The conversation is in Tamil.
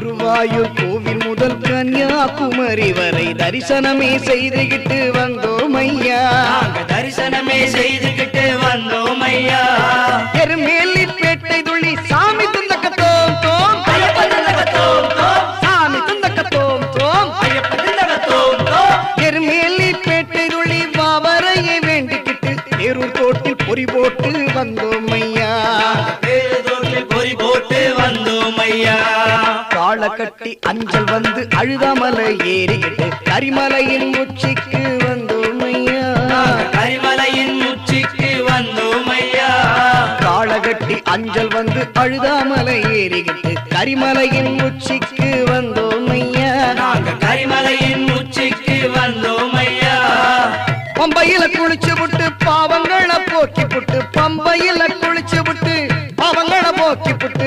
குருவாயூர் கோவில் முதல் கன்னியாகுமரி வரை தரிசனமே செய்துகிட்டு வந்தோம் ஐயா. தரிசனமே செய்துகிட்டு வந்தோம் ஐயா. எருமேலி பேட்டை துள்ளி சாமி துந்தக்கத்தோம் தோம் சாமி துந்தக்கத்தோம் தோம் எருமேலி பேட்டை துள்ளி வாவரையை வேண்டிக்கிட்டு தேரூர் கோட்டில் பொறி போட்டு வந்தோம் ஐயா. பொறி போட்டு வந்தோம் ஐயா. காளை கட்டி அஞ்சல் வந்து அழுதாமலை ஏறிக்கிட்டு கரிமலையின் உச்சிக்கு வந்தோம் ஐயா. கரிமலையின் உச்சிக்கு வந்தோம் ஐயா. காளை கட்டி அஞ்சல் வந்து அழுதாமலை ஏறிக்கிட்டு கரிமலையின் உச்சிக்கு வந்தோம் ஐயா. கரிமலையின் உச்சிக்கு வந்தோம் ஐயா. பம்பையில குளிச்சு விட்டு பாவங்களை போக்கி புட்டு பம்பையில குளிச்சு விட்டு பாவங்களை போக்கி புட்டு